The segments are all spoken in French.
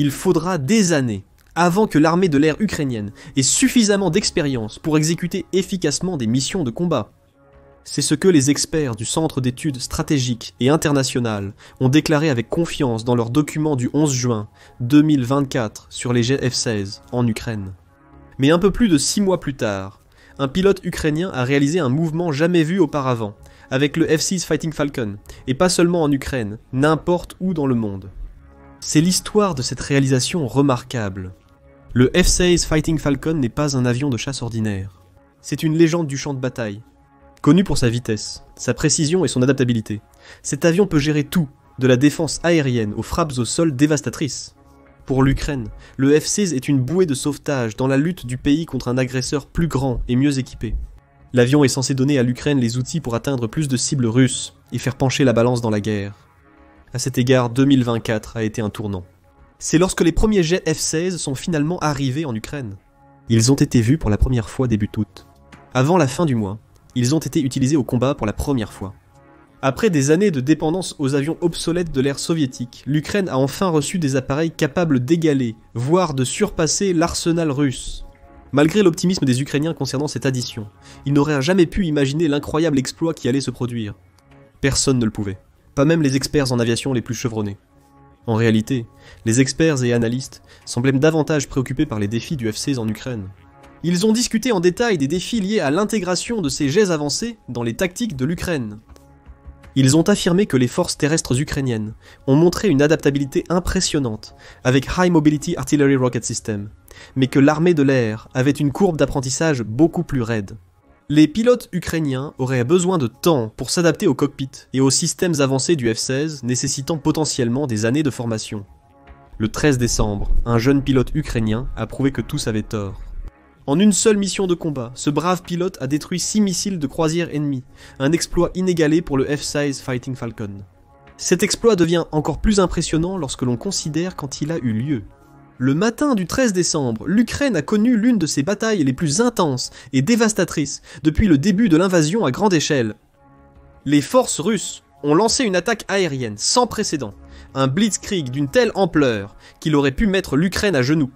Il faudra des années avant que l'armée de l'air ukrainienne ait suffisamment d'expérience pour exécuter efficacement des missions de combat. C'est ce que les experts du Centre d'études stratégiques et internationales ont déclaré avec confiance dans leur document du 11 juin 2024 sur les jets F-16 en Ukraine. Mais un peu plus de 6 mois plus tard, un pilote ukrainien a réalisé un mouvement jamais vu auparavant, avec le F-16 Fighting Falcon, et pas seulement en Ukraine, n'importe où dans le monde. C'est l'histoire de cette réalisation remarquable. Le F-16 Fighting Falcon n'est pas un avion de chasse ordinaire. C'est une légende du champ de bataille. Connu pour sa vitesse, sa précision et son adaptabilité, cet avion peut gérer tout, de la défense aérienne aux frappes au sol dévastatrices. Pour l'Ukraine, le F-16 est une bouée de sauvetage dans la lutte du pays contre un agresseur plus grand et mieux équipé. L'avion est censé donner à l'Ukraine les outils pour atteindre plus de cibles russes et faire pencher la balance dans la guerre. À cet égard, 2024 a été un tournant. C'est lorsque les premiers jets F-16 sont finalement arrivés en Ukraine. Ils ont été vus pour la première fois début août. Avant la fin du mois, ils ont été utilisés au combat pour la première fois. Après des années de dépendance aux avions obsolètes de l'ère soviétique, l'Ukraine a enfin reçu des appareils capables d'égaler, voire de surpasser l'arsenal russe. Malgré l'optimisme des Ukrainiens concernant cette addition, ils n'auraient jamais pu imaginer l'incroyable exploit qui allait se produire. Personne ne le pouvait, pas même les experts en aviation les plus chevronnés. En réalité, les experts et analystes semblaient davantage préoccupés par les défis du F-16 en Ukraine. Ils ont discuté en détail des défis liés à l'intégration de ces jets avancés dans les tactiques de l'Ukraine. Ils ont affirmé que les forces terrestres ukrainiennes ont montré une adaptabilité impressionnante avec High Mobility Artillery Rocket System, mais que l'armée de l'air avait une courbe d'apprentissage beaucoup plus raide. Les pilotes ukrainiens auraient besoin de temps pour s'adapter au cockpit et aux systèmes avancés du F-16 nécessitant potentiellement des années de formation. Le 13 décembre, un jeune pilote ukrainien a prouvé que tous avaient tort. En une seule mission de combat, ce brave pilote a détruit 6 missiles de croisière ennemis, un exploit inégalé pour le F-16 Fighting Falcon. Cet exploit devient encore plus impressionnant lorsque l'on considère quand il a eu lieu. Le matin du 13 décembre, l'Ukraine a connu l'une de ses batailles les plus intenses et dévastatrices depuis le début de l'invasion à grande échelle. Les forces russes ont lancé une attaque aérienne sans précédent, un blitzkrieg d'une telle ampleur qu'il aurait pu mettre l'Ukraine à genoux.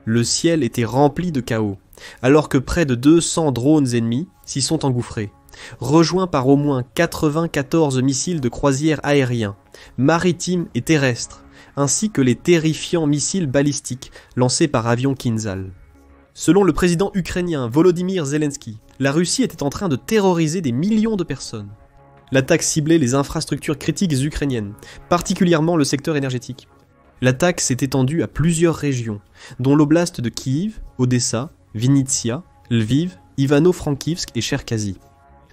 Le ciel était rempli de chaos, alors que près de 200 drones ennemis s'y sont engouffrés, rejoints par au moins 94 missiles de croisière aériens, maritimes et terrestres, ainsi que les terrifiants missiles balistiques lancés par avions Kinzhal. Selon le président ukrainien Volodymyr Zelensky, la Russie était en train de terroriser des millions de personnes. L'attaque ciblait les infrastructures critiques ukrainiennes, particulièrement le secteur énergétique. L'attaque s'est étendue à plusieurs régions, dont l'oblast de Kiev, Odessa, Vinnytsia, Lviv, Ivano-Frankivsk et Cherkasy.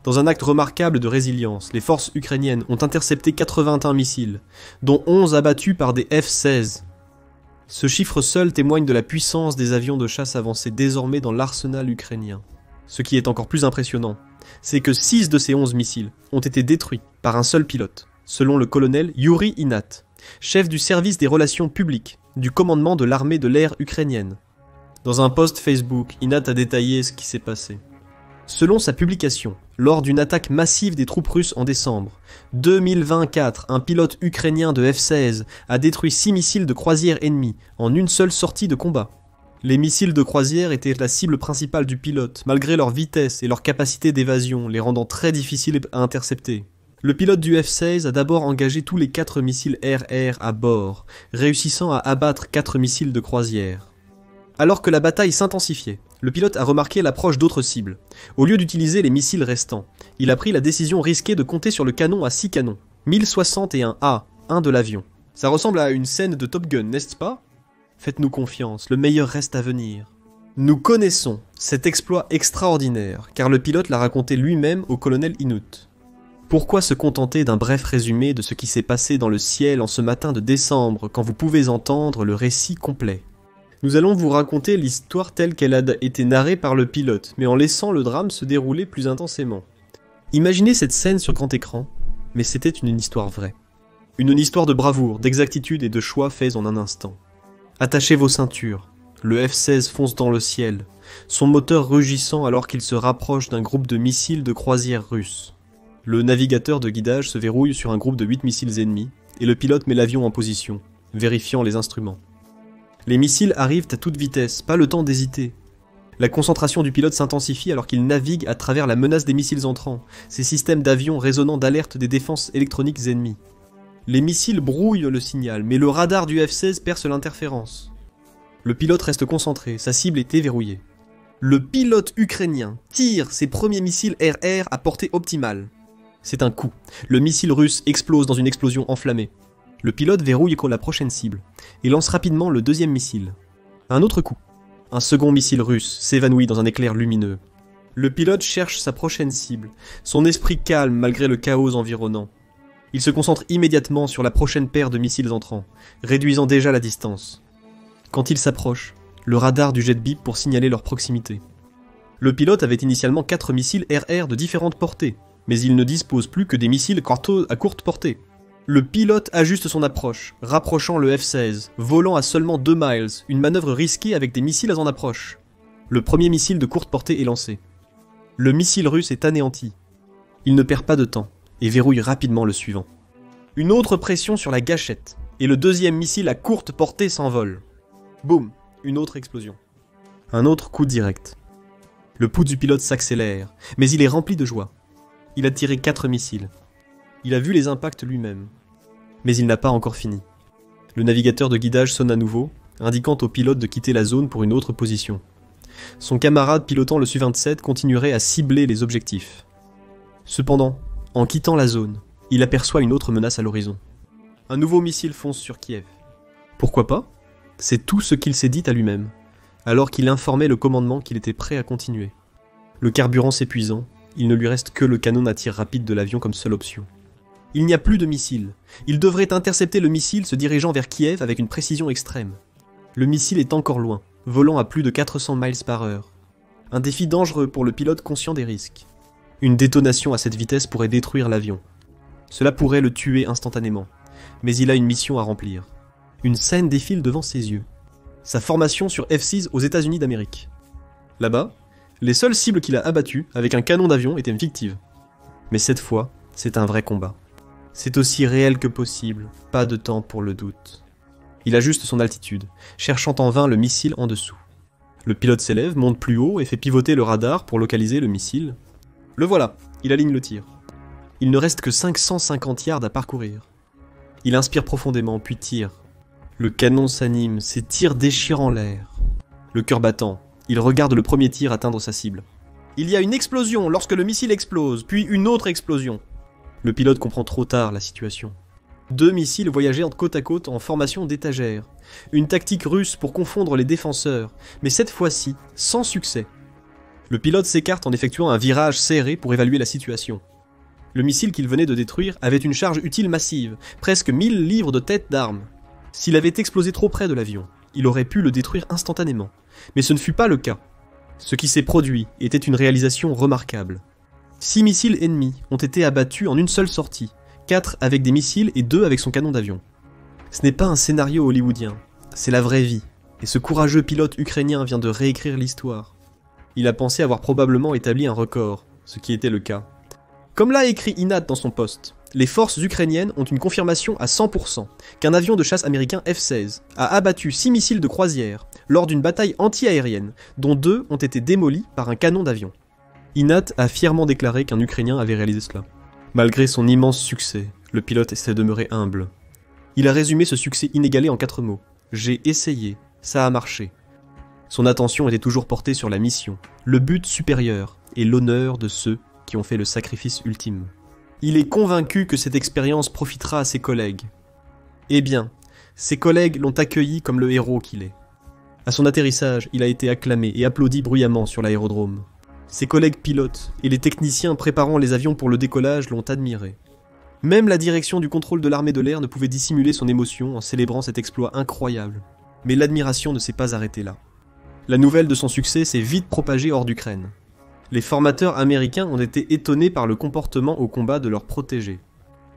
Dans un acte remarquable de résilience, les forces ukrainiennes ont intercepté 81 missiles, dont 11 abattus par des F-16. Ce chiffre seul témoigne de la puissance des avions de chasse avancés désormais dans l'arsenal ukrainien. Ce qui est encore plus impressionnant, c'est que 6 de ces 11 missiles ont été détruits par un seul pilote, selon le colonel Yuri Inat, chef du service des relations publiques du commandement de l'armée de l'air ukrainienne. Dans un post Facebook, Inat a détaillé ce qui s'est passé. Selon sa publication, lors d'une attaque massive des troupes russes en décembre 2024, un pilote ukrainien de F-16 a détruit 6 missiles de croisière ennemis en une seule sortie de combat. Les missiles de croisière étaient la cible principale du pilote, malgré leur vitesse et leur capacité d'évasion, les rendant très difficiles à intercepter. Le pilote du F-16 a d'abord engagé tous les 4 missiles air-air à bord, réussissant à abattre 4 missiles de croisière. Alors que la bataille s'intensifiait, le pilote a remarqué l'approche d'autres cibles. Au lieu d'utiliser les missiles restants, il a pris la décision risquée de compter sur le canon à 6 canons, 1061A, un de l'avion. Ça ressemble à une scène de Top Gun, n'est-ce pas? Faites-nous confiance, le meilleur reste à venir. Nous connaissons cet exploit extraordinaire, car le pilote l'a raconté lui-même au colonel Inut. Pourquoi se contenter d'un bref résumé de ce qui s'est passé dans le ciel en ce matin de décembre quand vous pouvez entendre le récit complet? Nous allons vous raconter l'histoire telle qu'elle a été narrée par le pilote, mais en laissant le drame se dérouler plus intensément. Imaginez cette scène sur grand écran, mais c'était une histoire vraie. Une histoire de bravoure, d'exactitude et de choix faits en un instant. Attachez vos ceintures, le F-16 fonce dans le ciel, son moteur rugissant alors qu'il se rapproche d'un groupe de missiles de croisière russes. Le navigateur de guidage se verrouille sur un groupe de 8 missiles ennemis, et le pilote met l'avion en position, vérifiant les instruments. Les missiles arrivent à toute vitesse, pas le temps d'hésiter. La concentration du pilote s'intensifie alors qu'il navigue à travers la menace des missiles entrants, ces systèmes d'avions résonnant d'alerte des défenses électroniques ennemies. Les missiles brouillent le signal, mais le radar du F-16 perce l'interférence. Le pilote reste concentré, sa cible est verrouillée. Le pilote ukrainien tire ses premiers missiles RR à portée optimale. C'est un coup. Le missile russe explose dans une explosion enflammée. Le pilote verrouille la prochaine cible et lance rapidement le deuxième missile. Un autre coup. Un second missile russe s'évanouit dans un éclair lumineux. Le pilote cherche sa prochaine cible, son esprit calme malgré le chaos environnant. Il se concentre immédiatement sur la prochaine paire de missiles entrants, réduisant déjà la distance. Quand il s'approche, le radar du jet bip pour signaler leur proximité. Le pilote avait initialement 4 missiles RR de différentes portées, mais il ne dispose plus que des missiles à courte portée. Le pilote ajuste son approche, rapprochant le F-16, volant à seulement 2 miles, une manœuvre risquée avec des missiles en approche. Le premier missile de courte portée est lancé. Le missile russe est anéanti. Il ne perd pas de temps, et verrouille rapidement le suivant. Une autre pression sur la gâchette, et le deuxième missile à courte portée s'envole. Boum, une autre explosion. Un autre coup direct. Le pouls du pilote s'accélère, mais il est rempli de joie. Il a tiré 4 missiles. Il a vu les impacts lui-même. Mais il n'a pas encore fini. Le navigateur de guidage sonne à nouveau, indiquant au pilote de quitter la zone pour une autre position. Son camarade pilotant le Su-27 continuerait à cibler les objectifs. Cependant, en quittant la zone, il aperçoit une autre menace à l'horizon. Un nouveau missile fonce sur Kiev. Pourquoi pas ? C'est tout ce qu'il s'est dit à lui-même, alors qu'il informait le commandement qu'il était prêt à continuer. Le carburant s'épuisant, il ne lui reste que le canon à tir rapide de l'avion comme seule option. Il n'y a plus de missiles. Il devrait intercepter le missile se dirigeant vers Kiev avec une précision extrême. Le missile est encore loin, volant à plus de 400 miles par heure. Un défi dangereux pour le pilote conscient des risques. Une détonation à cette vitesse pourrait détruire l'avion. Cela pourrait le tuer instantanément, mais il a une mission à remplir. Une scène défile devant ses yeux. Sa formation sur F-6 aux États-Unis d'Amérique. Là-bas, les seules cibles qu'il a abattues avec un canon d'avion étaient fictives. Mais cette fois, c'est un vrai combat. C'est aussi réel que possible, pas de temps pour le doute. Il ajuste son altitude, cherchant en vain le missile en dessous. Le pilote s'élève, monte plus haut et fait pivoter le radar pour localiser le missile. Le voilà, il aligne le tir. Il ne reste que 550 yards à parcourir. Il inspire profondément, puis tire. Le canon s'anime, ses tirs déchirent en l'air. Le cœur battant, il regarde le premier tir atteindre sa cible. Il y a une explosion lorsque le missile explose, puis une autre explosion. Le pilote comprend trop tard la situation. 2 missiles voyageaient côte à côte en formation d'étagère. Une tactique russe pour confondre les défenseurs, mais cette fois-ci, sans succès. Le pilote s'écarte en effectuant un virage serré pour évaluer la situation. Le missile qu'il venait de détruire avait une charge utile massive, presque 1000 livres de tête d'arme. S'il avait explosé trop près de l'avion, il aurait pu le détruire instantanément. Mais ce ne fut pas le cas. Ce qui s'est produit était une réalisation remarquable. 6 missiles ennemis ont été abattus en une seule sortie, 4 avec des missiles et 2 avec son canon d'avion. Ce n'est pas un scénario hollywoodien, c'est la vraie vie, et ce courageux pilote ukrainien vient de réécrire l'histoire. Il a pensé avoir probablement établi un record, ce qui était le cas. Comme l'a écrit Inat dans son post, les forces ukrainiennes ont une confirmation à 100% qu'un avion de chasse américain F-16 a abattu 6 missiles de croisière lors d'une bataille anti-aérienne, dont 2 ont été démolis par un canon d'avion. Inat a fièrement déclaré qu'un Ukrainien avait réalisé cela. Malgré son immense succès, le pilote s'est demeuré humble. Il a résumé ce succès inégalé en 4 mots. « J'ai essayé, ça a marché ». Son attention était toujours portée sur la mission, le but supérieur et l'honneur de ceux qui ont fait le sacrifice ultime. Il est convaincu que cette expérience profitera à ses collègues. Eh bien, ses collègues l'ont accueilli comme le héros qu'il est. À son atterrissage, il a été acclamé et applaudi bruyamment sur l'aérodrome. Ses collègues pilotes et les techniciens préparant les avions pour le décollage l'ont admiré. Même la direction du contrôle de l'armée de l'air ne pouvait dissimuler son émotion en célébrant cet exploit incroyable. Mais l'admiration ne s'est pas arrêtée là. La nouvelle de son succès s'est vite propagée hors d'Ukraine. Les formateurs américains ont été étonnés par le comportement au combat de leurs protégés.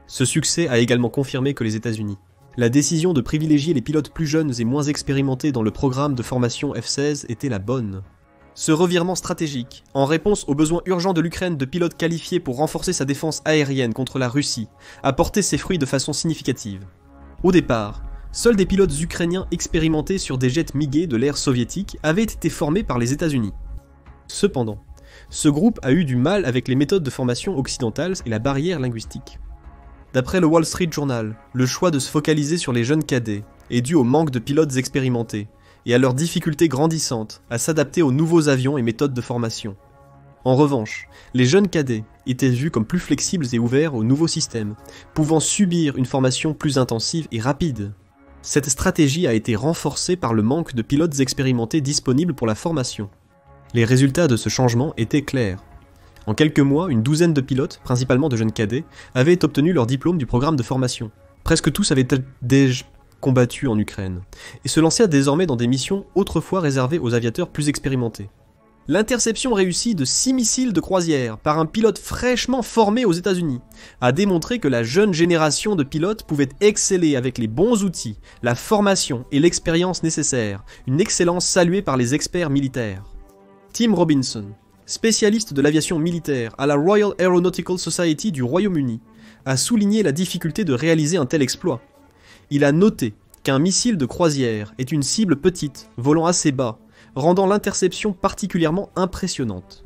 Ce succès a également confirmé que les États-Unis. La décision de privilégier les pilotes plus jeunes et moins expérimentés dans le programme de formation F-16 était la bonne. Ce revirement stratégique, en réponse aux besoins urgents de l'Ukraine de pilotes qualifiés pour renforcer sa défense aérienne contre la Russie, a porté ses fruits de façon significative. Au départ, Seuls des pilotes ukrainiens expérimentés sur des jets MiG de l'ère soviétique avaient été formés par les États-Unis. Cependant, ce groupe a eu du mal avec les méthodes de formation occidentales et la barrière linguistique. D'après le Wall Street Journal, le choix de se focaliser sur les jeunes cadets est dû au manque de pilotes expérimentés et à leur difficulté grandissante à s'adapter aux nouveaux avions et méthodes de formation. En revanche, les jeunes cadets étaient vus comme plus flexibles et ouverts aux nouveaux systèmes, pouvant subir une formation plus intensive et rapide. Cette stratégie a été renforcée par le manque de pilotes expérimentés disponibles pour la formation. Les résultats de ce changement étaient clairs. En quelques mois, une douzaine de pilotes, principalement de jeunes cadets, avaient obtenu leur diplôme du programme de formation. Presque tous avaient déjà combattu en Ukraine, et se lançaient désormais dans des missions autrefois réservées aux aviateurs plus expérimentés. L'interception réussie de 6 missiles de croisière par un pilote fraîchement formé aux États-Unis a démontré que la jeune génération de pilotes pouvait exceller avec les bons outils, la formation et l'expérience nécessaires, une excellence saluée par les experts militaires. Tim Robinson, spécialiste de l'aviation militaire à la Royal Aeronautical Society du Royaume-Uni, a souligné la difficulté de réaliser un tel exploit. Il a noté qu'un missile de croisière est une cible petite, volant assez bas, rendant l'interception particulièrement impressionnante.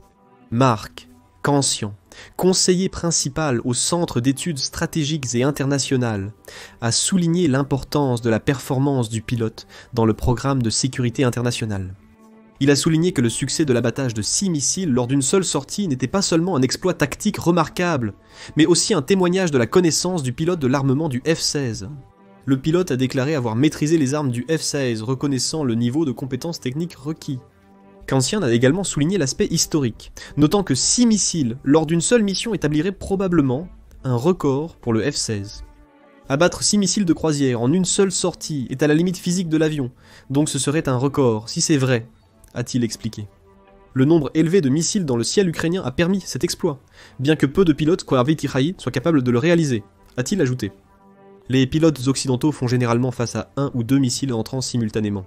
Mark Kansian, conseiller principal au Centre d'études stratégiques et internationales, a souligné l'importance de la performance du pilote dans le programme de sécurité internationale. Il a souligné que le succès de l'abattage de 6 missiles lors d'une seule sortie n'était pas seulement un exploit tactique remarquable, mais aussi un témoignage de la connaissance du pilote de l'armement du F-16. Le pilote a déclaré avoir maîtrisé les armes du F-16, reconnaissant le niveau de compétences techniques requis. Kansian a également souligné l'aspect historique, notant que 6 missiles lors d'une seule mission établiraient probablement un record pour le F-16. Abattre 6 missiles de croisière en une seule sortie est à la limite physique de l'avion, donc ce serait un record, si c'est vrai, a-t-il expliqué. Le nombre élevé de missiles dans le ciel ukrainien a permis cet exploit, bien que peu de pilotes soient capables de le réaliser, a-t-il ajouté. Les pilotes occidentaux font généralement face à 1 ou 2 missiles entrant simultanément.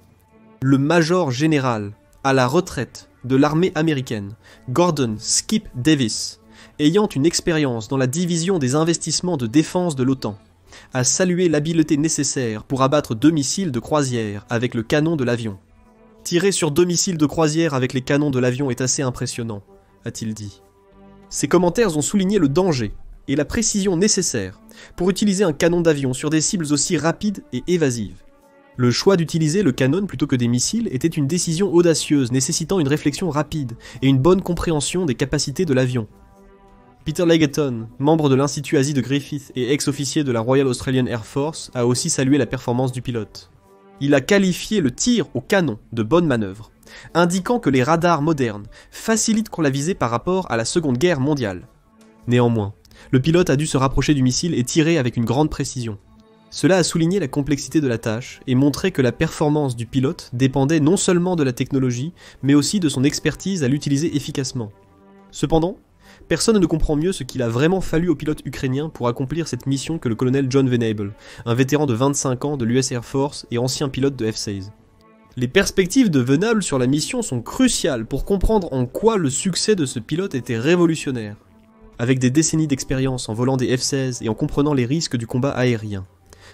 Le major général à la retraite de l'armée américaine, Gordon Skip Davis, ayant une expérience dans la division des investissements de défense de l'OTAN, a salué l'habileté nécessaire pour abattre 2 missiles de croisière avec le canon de l'avion. Tirer sur 2 missiles de croisière avec les canons de l'avion est assez impressionnant, a-t-il dit. Ces commentaires ont souligné le danger et la précision nécessaires pour utiliser un canon d'avion sur des cibles aussi rapides et évasives. Le choix d'utiliser le canon plutôt que des missiles était une décision audacieuse nécessitant une réflexion rapide et une bonne compréhension des capacités de l'avion. Peter Leggett, membre de l'Institut Asie de Griffith et ex-officier de la Royal Australian Air Force, a aussi salué la performance du pilote. Il a qualifié le tir au canon de bonne manœuvre, indiquant que les radars modernes facilitent la visée par rapport à la Seconde Guerre mondiale. Néanmoins, le pilote a dû se rapprocher du missile et tirer avec une grande précision. Cela a souligné la complexité de la tâche et montré que la performance du pilote dépendait non seulement de la technologie, mais aussi de son expertise à l'utiliser efficacement. Cependant, personne ne comprend mieux ce qu'il a vraiment fallu aux pilotes ukrainiens pour accomplir cette mission que le colonel John Venable, un vétéran de 25 ans de l'US Air Force et ancien pilote de F-16. Les perspectives de Venable sur la mission sont cruciales pour comprendre en quoi le succès de ce pilote était révolutionnaire. Avec des décennies d'expérience en volant des F-16 et en comprenant les risques du combat aérien,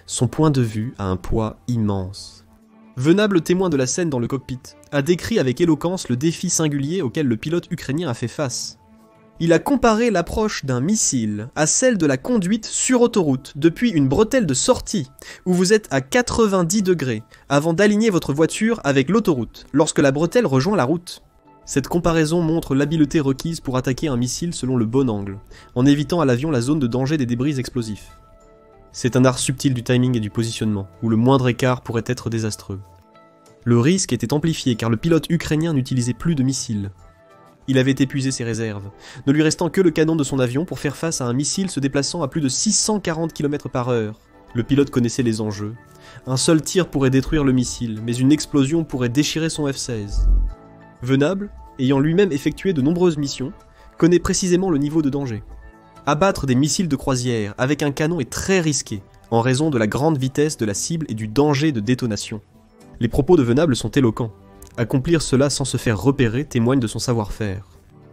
son point de vue a un poids immense. Venable, témoin de la scène dans le cockpit, a décrit avec éloquence le défi singulier auquel le pilote ukrainien a fait face. Il a comparé l'approche d'un missile à celle de la conduite sur autoroute depuis une bretelle de sortie, où vous êtes à 90 degrés avant d'aligner votre voiture avec l'autoroute, lorsque la bretelle rejoint la route. Cette comparaison montre l'habileté requise pour attaquer un missile selon le bon angle, en évitant à l'avion la zone de danger des débris explosifs. C'est un art subtil du timing et du positionnement, où le moindre écart pourrait être désastreux. Le risque était amplifié car le pilote ukrainien n'utilisait plus de missiles. Il avait épuisé ses réserves, ne lui restant que le canon de son avion pour faire face à un missile se déplaçant à plus de 640 km/h. Le pilote connaissait les enjeux. Un seul tir pourrait détruire le missile, mais une explosion pourrait déchirer son F-16. Venable, ayant lui-même effectué de nombreuses missions, connaît précisément le niveau de danger. Abattre des missiles de croisière avec un canon est très risqué, en raison de la grande vitesse de la cible et du danger de détonation. Les propos de Venable sont éloquents. Accomplir cela sans se faire repérer témoigne de son savoir-faire.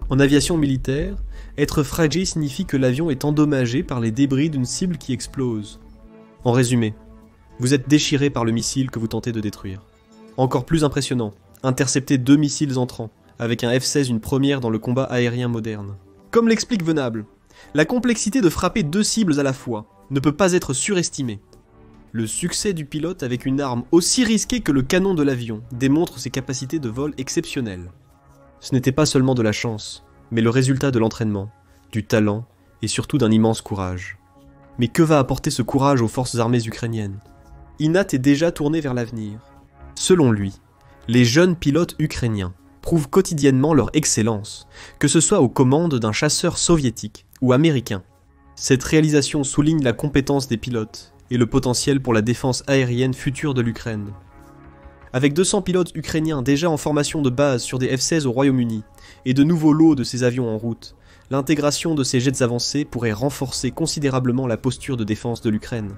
En aviation militaire, être fragile signifie que l'avion est endommagé par les débris d'une cible qui explose. En résumé, Vous êtes déchiré par le missile que vous tentez de détruire. Encore plus impressionnant, intercepter 2 missiles entrants, avec un F-16 une première dans le combat aérien moderne. Comme l'explique Venable, la complexité de frapper 2 cibles à la fois ne peut pas être surestimée. Le succès du pilote avec une arme aussi risquée que le canon de l'avion démontre ses capacités de vol exceptionnelles. Ce n'était pas seulement de la chance, mais le résultat de l'entraînement, du talent et surtout d'un immense courage. Mais que va apporter ce courage aux forces armées ukrainiennes ? Inat est déjà tourné vers l'avenir. Selon lui, les jeunes pilotes ukrainiens prouvent quotidiennement leur excellence, que ce soit aux commandes d'un chasseur soviétique ou américain. Cette réalisation souligne la compétence des pilotes et le potentiel pour la défense aérienne future de l'Ukraine. Avec 200 pilotes ukrainiens déjà en formation de base sur des F-16 au Royaume-Uni et de nouveaux lots de ces avions en route, l'intégration de ces jets avancés pourrait renforcer considérablement la posture de défense de l'Ukraine.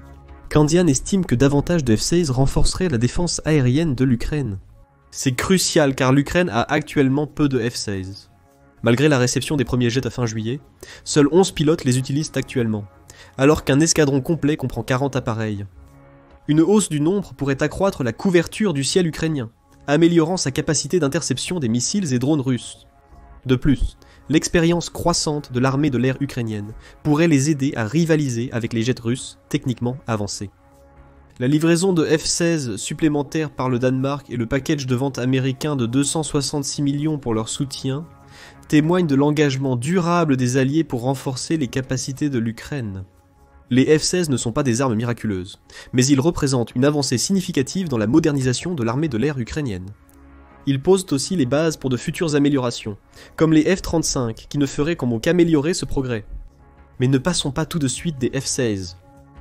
Kandian estime que davantage de F-16 renforcerait la défense aérienne de l'Ukraine. C'est crucial car l'Ukraine a actuellement peu de F-16. Malgré la réception des premiers jets à fin juillet, seuls 11 pilotes les utilisent actuellement, alors qu'un escadron complet comprend 40 appareils. Une hausse du nombre pourrait accroître la couverture du ciel ukrainien, améliorant sa capacité d'interception des missiles et drones russes. De plus, l'expérience croissante de l'armée de l'air ukrainienne pourrait les aider à rivaliser avec les jets russes techniquement avancés. La livraison de F-16 supplémentaires par le Danemark et le package de vente américain de 266 millions pour leur soutien témoignent de l'engagement durable des Alliés pour renforcer les capacités de l'Ukraine. Les F-16 ne sont pas des armes miraculeuses, mais ils représentent une avancée significative dans la modernisation de l'armée de l'air ukrainienne. Ils posent aussi les bases pour de futures améliorations, comme les F-35 qui ne feraient qu'améliorer ce progrès. Mais ne passons pas tout de suite des F-16.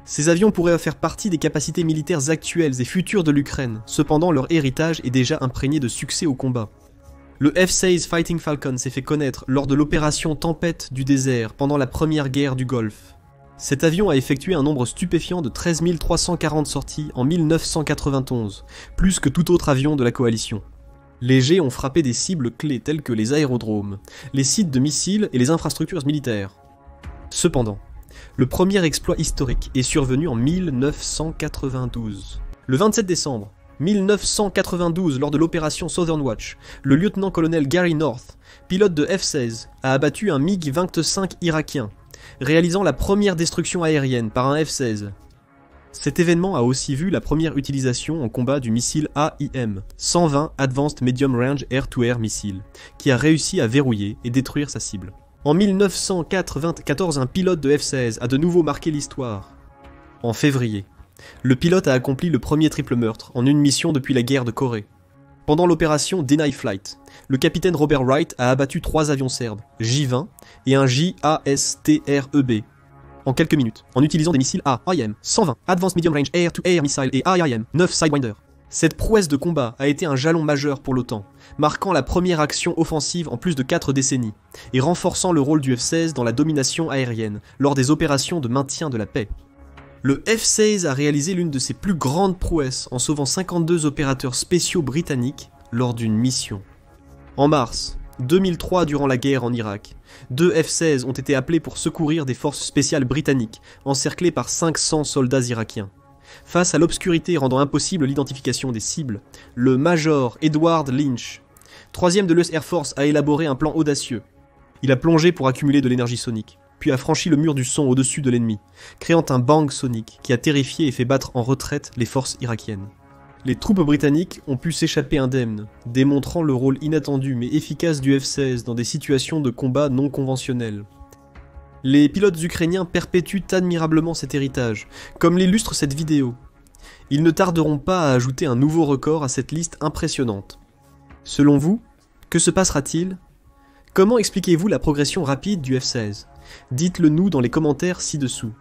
Ces avions pourraient faire partie des capacités militaires actuelles et futures de l'Ukraine, cependant leur héritage est déjà imprégné de succès au combat. Le F-16 Fighting Falcon s'est fait connaître lors de l'opération Tempête du désert pendant la première guerre du Golfe. Cet avion a effectué un nombre stupéfiant de 13 340 sorties en 1991, plus que tout autre avion de la coalition. Les jets ont frappé des cibles clés telles que les aérodromes, les sites de missiles et les infrastructures militaires. Cependant, le premier exploit historique est survenu en 1992. Le 27 décembre 1992, lors de l'opération Southern Watch, le lieutenant-colonel Gary North, pilote de F-16, a abattu un MiG-25 irakien, réalisant la première destruction aérienne par un F-16. Cet événement a aussi vu la première utilisation en combat du missile AIM, 120 Advanced Medium Range Air-to-Air Missile, qui a réussi à verrouiller et détruire sa cible. En 1994, un pilote de F-16 a de nouveau marqué l'histoire. En février, le pilote a accompli le premier triple meurtre en une mission depuis la guerre de Corée. Pendant l'opération Deny Flight, le capitaine Robert Wright a abattu 3 avions serbes, J-20 et un JASTREB, en quelques minutes, en utilisant des missiles AIM 120, Advanced Medium Range Air-to-Air Missile et AIM 9 Sidewinder. Cette prouesse de combat a été un jalon majeur pour l'OTAN, marquant la première action offensive en plus de 4 décennies, et renforçant le rôle du F-16 dans la domination aérienne, lors des opérations de maintien de la paix. Le F-16 a réalisé l'une de ses plus grandes prouesses en sauvant 52 opérateurs spéciaux britanniques lors d'une mission. En mars 2003, durant la guerre en Irak, 2 F-16 ont été appelés pour secourir des forces spéciales britanniques, encerclées par 500 soldats irakiens. Face à l'obscurité rendant impossible l'identification des cibles, le Major Edward Lynch, 3e de l'US Air Force, a élaboré un plan audacieux. Il a plongé pour accumuler de l'énergie sonique, puis a franchi le mur du son au-dessus de l'ennemi, créant un bang sonique qui a terrifié et fait battre en retraite les forces irakiennes. Les troupes britanniques ont pu s'échapper indemnes, démontrant le rôle inattendu mais efficace du F-16 dans des situations de combat non conventionnelles. Les pilotes ukrainiens perpétuent admirablement cet héritage, comme l'illustre cette vidéo. Ils ne tarderont pas à ajouter un nouveau record à cette liste impressionnante. Selon vous, que se passera-t-il ? Comment expliquez-vous la progression rapide du F-16 ? Dites-le nous dans les commentaires ci-dessous.